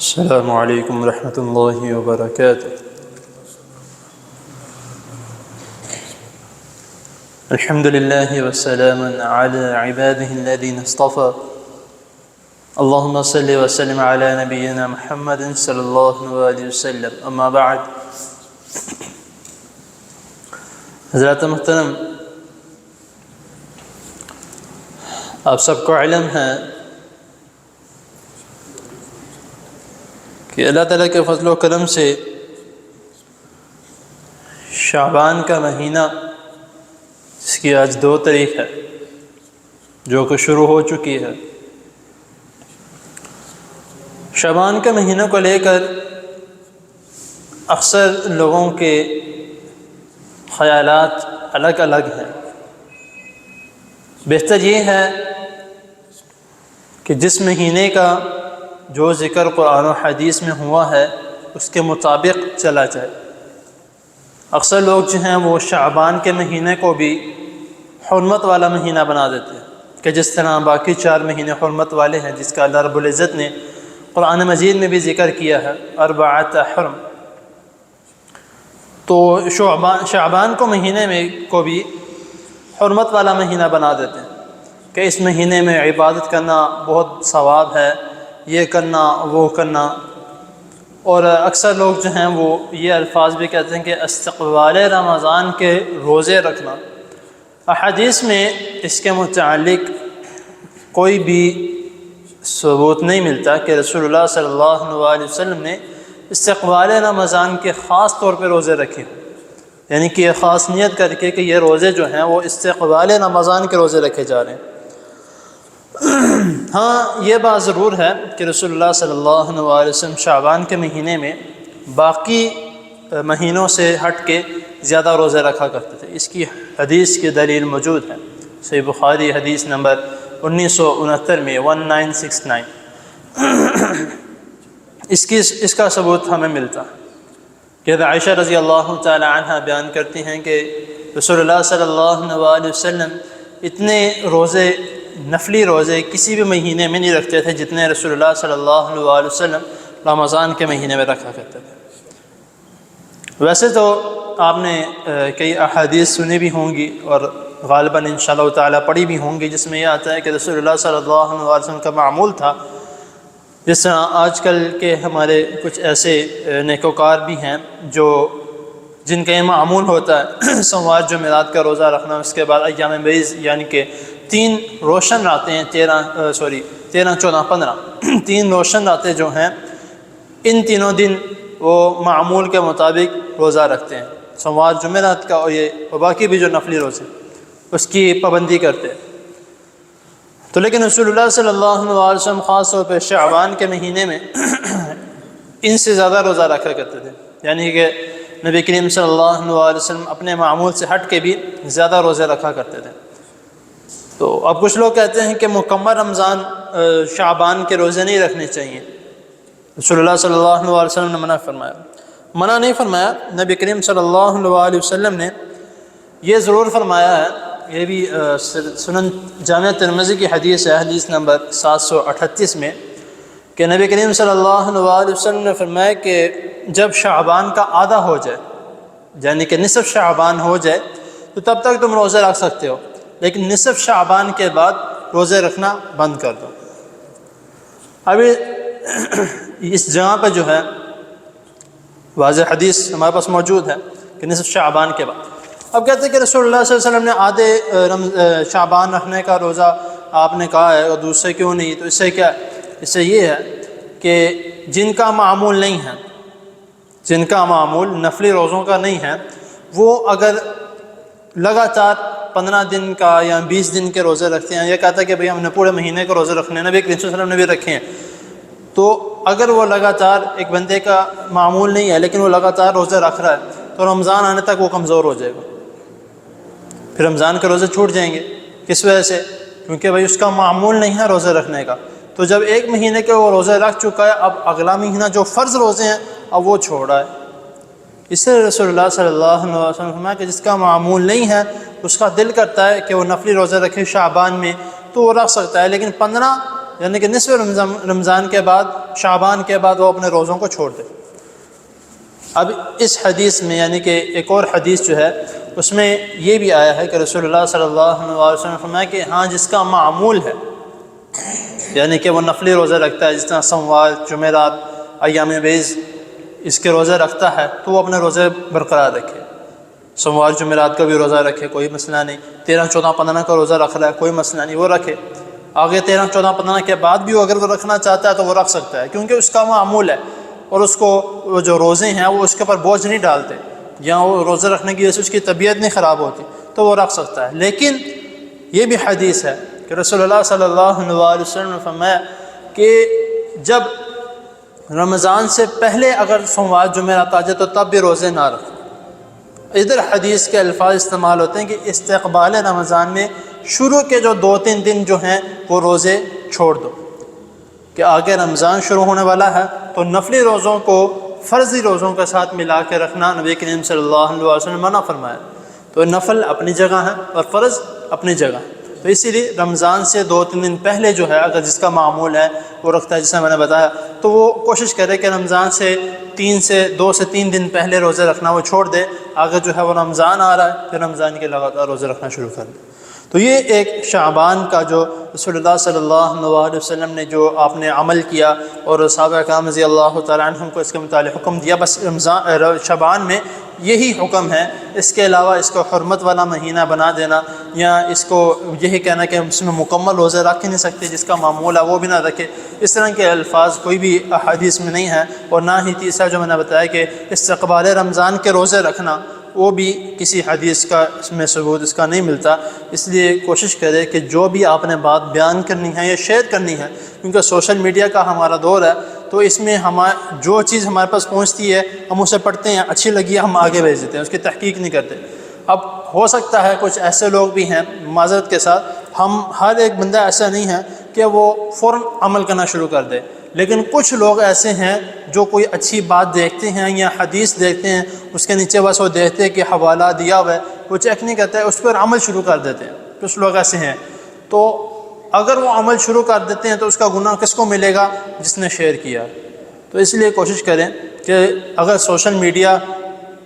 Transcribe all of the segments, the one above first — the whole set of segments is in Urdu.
السلام علیکم ورحمۃ اللہ وبرکاتہ۔ الحمد للہ وسلام علی عبادہ الذین اصطفى، اللہم صلی وسلم علی نبینا محمد صلی اللہ علیہ وسلم، اما بعد۔ حضرات محترم، آپ سب کو علم ہے کہ اللہ تعالیٰ کے فضل و کرم سے شعبان کا مہینہ، جس کی آج 2 تاریخ ہے، جو کہ شروع ہو چکی ہے، شعبان کے مہینہ کو لے کر اکثر لوگوں کے خیالات الگ الگ ہیں۔ بہتر یہ ہے کہ جس مہینے کا جو ذکر قرآن و حدیث میں ہوا ہے اس کے مطابق چلا جائے۔ اکثر لوگ جو ہیں وہ شعبان کے مہینے کو بھی حرمت والا مہینہ بنا دیتے ہیں، کہ جس طرح باقی 4 مہینے حرمت والے ہیں، جس کا اللہ رب العزت نے قرآن مجید میں بھی ذکر کیا ہے، 4 حرم۔ تو شعبان کو مہینے میں کو بھی حرمت والا مہینہ بنا دیتے ہیں کہ اس مہینے میں عبادت کرنا بہت ثواب ہے، یہ کرنا وہ کرنا۔ اور اکثر لوگ جو ہیں وہ یہ الفاظ بھی کہتے ہیں کہ استقبال رمضان کے روزے رکھنا۔ احادیث میں اس کے متعلق کوئی بھی ثبوت نہیں ملتا کہ رسول اللہ صلی اللہ علیہ وسلم نے استقبال رمضان کے خاص طور پہ روزے رکھے، یعنی کہ یہ خاص نیت کر کے کہ یہ روزے جو ہیں وہ استقبال رمضان کے روزے رکھے جا رہے ہیں۔ ہاں، یہ بات ضرور ہے کہ رسول اللہ صلی اللہ علیہ وسلم شعبان کے مہینے میں باقی مہینوں سے ہٹ کے زیادہ روزے رکھا کرتے تھے۔ اس کی حدیث کی دلیل موجود ہے، صحیح بخاری حدیث نمبر 1969 میں 1969۔ اس کا ثبوت ہمیں ملتا ہے کہ عائشہ رضی اللہ تعالی عنہ بیان کرتی ہیں کہ رسول اللہ صلی اللہ علیہ وسلم اتنے روزے، نفلی روزے کسی بھی مہینے میں نہیں رکھتے تھے جتنے رسول اللہ صلی اللہ علیہ وسلم رمضان کے مہینے میں رکھا کرتے تھے۔ ویسے تو آپ نے کئی احادیث سنی بھی ہوں گی اور غالباً انشاءاللہ تعالیٰ پڑھی بھی ہوں گی، جس میں یہ آتا ہے کہ رسول اللہ صلی اللہ علیہ وسلم کا معمول تھا، جس طرح آج کل کے ہمارے کچھ ایسے نیکوکار بھی ہیں جن کا یہ معمول ہوتا ہے سوموار جمعرات کا روزہ رکھنا، اس کے بعد ایام بیض یعنی کہ 3 روشن راتیں ہیں، 13 14 15 3 روشن راتیں جو ہیں، ان تینوں دن وہ معمول کے مطابق روزہ رکھتے ہیں، سوموار جمعرات کا اور باقی بھی جو نفلی روزے اس کی پابندی کرتے ہیں۔ تو لیکن رسول اللہ صلی اللہ علیہ وسلم خاص طور پہ شعبان کے مہینے میں ان سے زیادہ روزہ رکھا کرتے تھے، یعنی کہ نبی کریم صلی اللہ علیہ وسلم اپنے معمول سے ہٹ کے بھی زیادہ روزے رکھا کرتے تھے۔ تو اب کچھ لوگ کہتے ہیں کہ مکمل رمضان شعبان کے روزے نہیں رکھنے چاہیے، رسول اللہ صلی اللہ علیہ وسلم نے منع نہیں فرمایا۔ نبی کریم صلی اللہ علیہ وسلم نے یہ ضرور فرمایا ہے، یہ بھی سنن جامع ترمذی کی حدیث ہے، حدیث نمبر 738 میں، کہ نبی کریم صلی اللہ علیہ وسلم نے فرمایا کہ جب شعبان کا آدھا ہو جائے، یعنی کہ نصف شعبان ہو جائے، تو تب تک تم روزے رکھ سکتے ہو، لیکن نصف شعبان کے بعد روزے رکھنا بند کر دو۔ ابھی اس جگہ پہ جو ہے واضح حدیث ہمارے پاس موجود ہے کہ نصف شعبان کے بعد۔ اب کہتے ہیں کہ رسول اللہ صلی اللہ علیہ وسلم نے آدھے شعبان رکھنے کا روزہ آپ نے کہا ہے اور دوسرے کیوں نہیں؟ تو اس سے کیا ہے؟ اس سے یہ ہے کہ جن کا معمول نہیں ہے، جن کا معمول نفلی روزوں کا نہیں ہے، وہ اگر لگاتار 15 دن کا یا 20 دن کے روزے رکھتے ہیں، یہ کہتا ہے کہ بھئی ہم نے پورے مہینے کے روزے رکھنے ہیں، نبی کریم صلی اللہ علیہ وسلم نے بھی رکھے ہیں، تو اگر وہ لگاتار ایک بندے کا معمول نہیں ہے لیکن وہ لگاتار روزے رکھ رہا ہے، تو رمضان آنے تک وہ کمزور ہو جائے گا، پھر رمضان کے روزے چھوٹ جائیں گے۔ کس وجہ سے؟ کیونکہ بھئی اس کا معمول نہیں ہے روزے رکھنے کا۔ تو جب ایک مہینے کے وہ روزے رکھ چکا ہے، اب اگلا مہینہ جو فرض روزے ہیں اب وہ چھوڑ رہا ہے۔ اس سے رسول اللہ صلی اللہ علیہ وسلم فرمایا کہ جس کا معمول نہیں ہے، اس کا دل کرتا ہے کہ وہ نفلی روزے رکھے شعبان میں، تو وہ رکھ سکتا ہے، لیکن 15 یعنی کہ نصف رمضان کے بعد شعبان کے بعد وہ اپنے روزوں کو چھوڑ دے۔ اب اس حدیث میں یعنی کہ ایک اور حدیث جو ہے اس میں یہ بھی آیا ہے کہ رسول اللہ صلی اللہ علیہ وسلم نے فرمایا کہ ہاں جس کا معمول ہے یعنی کہ وہ نفلی روزہ رکھتا ہے، جس طرح سوموار، جمعرات، ایام بیض اس کے روزے رکھتا ہے تو وہ اپنے روزے برقرار رکھے، سوموار جمعرات کا بھی روزہ رکھے، کوئی مسئلہ نہیں، 13، 14، 15 کا روزہ رکھ رہا ہے کوئی مسئلہ نہیں، وہ رکھے۔ آگے 13، 14، 15 کے بعد بھی اگر وہ رکھنا چاہتا ہے تو وہ رکھ سکتا ہے، کیونکہ اس کا معمول ہے اور اس کو وہ جو روزے ہیں وہ اس کے اوپر بوجھ نہیں ڈالتے، یا وہ روزہ رکھنے کی وجہ سے اس کی طبیعت نہیں خراب ہوتی تو وہ رکھ سکتا ہے۔ لیکن یہ بھی حدیث ہے کہ رسول اللہ صلی اللہ علیہ وسلم نے فرمایا کہ جب رمضان سے پہلے اگر سوموار جمعرات آ جائے تو تب بھی روزے نہ رکھو۔ ادھر حدیث کے الفاظ استعمال ہوتے ہیں کہ استقبال رمضان میں شروع کے جو 2-3 دن جو ہیں وہ روزے چھوڑ دو، کہ آگے رمضان شروع ہونے والا ہے تو نفلی روزوں کو فرضی روزوں کے ساتھ ملا کے رکھنا نبی کریم صلی اللہ علیہ وسلم نے منع فرمایا۔ تو نفل اپنی جگہ ہے اور فرض اپنی جگہ، تو اسی لیے رمضان سے 2-3 دن پہلے جو ہے اگر جس کا معمول ہے وہ رکھتا ہے، جیسے میں نے بتایا، تو وہ کوشش کرے کہ رمضان سے 2 سے 3 دن پہلے روزے رکھنا وہ چھوڑ دے، آگے جو ہے وہ رمضان آ رہا ہے پھر رمضان کے لگاتار روزے رکھنا شروع کر دے۔ تو یہ ایک شعبان کا جو رسول اللہ صلی اللہ علیہ وسلم نے جو آپ نے عمل کیا اور صحابہ کرام رضی اللہ تعالیٰ عنہم کو اس کے متعلق حکم دیا، بس شعبان میں یہی حکم ہے۔ اس کے علاوہ اس کو حرمت والا مہینہ بنا دینا یا اس کو یہی کہنا کہ اس میں مکمل روزے رکھ ہی نہیں سکتے، جس کا معمول ہے وہ بھی نہ رکھے، اس طرح کے الفاظ کوئی بھی احادیث میں نہیں ہے۔ اور نہ ہی تیسرا جو میں نے بتایا کہ استقبال رمضان کے روزے رکھنا، وہ بھی کسی حدیث کا اس میں ثبوت اس کا نہیں ملتا۔ اس لیے کوشش کرے کہ جو بھی آپ نے بات بیان کرنی ہے یا شیئر کرنی ہے، کیونکہ سوشل میڈیا کا ہمارا دور ہے، تو اس میں جو چیز ہمارے پاس پہنچتی ہے ہم اسے پڑھتے ہیں، اچھی لگی ہے ہم آگے بھیج دیتے ہیں، اس کی تحقیق نہیں کرتے۔ اب ہو سکتا ہے کچھ ایسے لوگ بھی ہیں، معذرت کے ساتھ، ہم ہر ایک بندہ ایسا نہیں ہے کہ وہ فوراً عمل کرنا شروع کر دے، لیکن کچھ لوگ ایسے ہیں جو کوئی اچھی بات دیکھتے ہیں یا حدیث دیکھتے ہیں، اس کے نیچے بس وہ دیکھتے ہیں کہ حوالہ دیا ہوا ہے، وہ چیک نہیں کرتے، اس پر عمل شروع کر دیتے ہیں۔ کچھ لوگ ایسے ہیں، تو اگر وہ عمل شروع کر دیتے ہیں تو اس کا گناہ کس کو ملے گا؟ جس نے شیئر کیا۔ تو اس لیے کوشش کریں کہ اگر سوشل میڈیا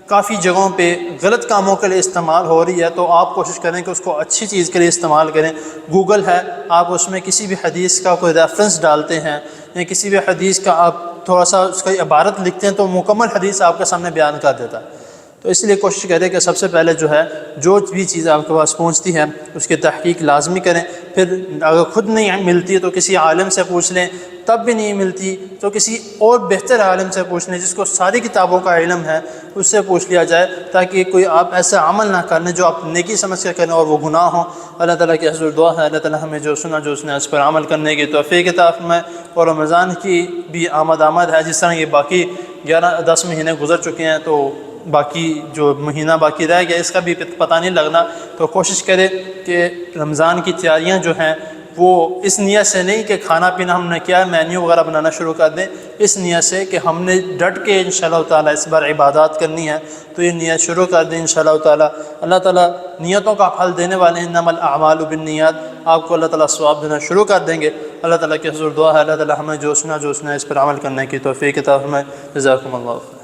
کافی جگہوں پہ غلط کاموں کے لیے استعمال ہو رہی ہے تو آپ کوشش کریں کہ اس کو اچھی چیز کے لیے استعمال کریں۔ گوگل ہے، آپ اس میں کسی بھی حدیث کا کوئی ریفرنس ڈالتے ہیں یا کسی بھی حدیث کا آپ تھوڑا سا اس کی عبارت لکھتے ہیں تو مکمل حدیث آپ کے سامنے بیان کر دیتا ہے۔ تو اس لیے کوشش کریں کہ سب سے پہلے جو ہے جو بھی چیز آپ کے پاس پہنچتی ہے اس کی تحقیق لازمی کریں، پھر اگر خود نہیں ملتی تو کسی عالم سے پوچھ لیں، تب بھی نہیں ملتی تو کسی اور بہتر عالم سے پوچھ لیں جس کو ساری کتابوں کا علم ہے، اس سے پوچھ لیا جائے، تاکہ کوئی آپ ایسا عمل نہ کریں جو آپ نیکی سمجھ کر کریں اور وہ گناہ ہوں۔ اللہ تعالیٰ کی حضور دعا ہے اللہ تعالیٰ ہمیں جو سنا جو اس نے اس پر عمل کرنے کی توفیق عطا فرمائے، اور رمضان کی بھی آمد ہے، جس طرح یہ باقی 10 مہینے گزر چکے ہیں تو باقی جو مہینہ باقی رہ گیا اس کا بھی پتہ نہیں لگنا، تو کوشش کرے کہ رمضان کی تیاریاں جو ہیں وہ اس نیت سے نہیں کہ کھانا پینا ہم نے کیا مینیو وغیرہ بنانا شروع کر دیں، اس نیت سے کہ ہم نے ڈٹ کے انشاءاللہ تعالیٰ اس بار عبادات کرنی ہے، تو یہ نیت شروع کر دیں انشاءاللہ تعالیٰ۔ اللہ تعالیٰ نیتوں کا پھل دینے والے ہیں، انما الاعمال بالنیات، آپ کو اللہ تعالیٰ ثواب دینا شروع کر دیں گے۔ اللہ تعالیٰ کی حضور دعا ہے اللہ تعالیٰ ہمیں جو سنا اس پر عمل کرنے کی توفیق عطا فرمائے۔ جزاکم اللہ خیر۔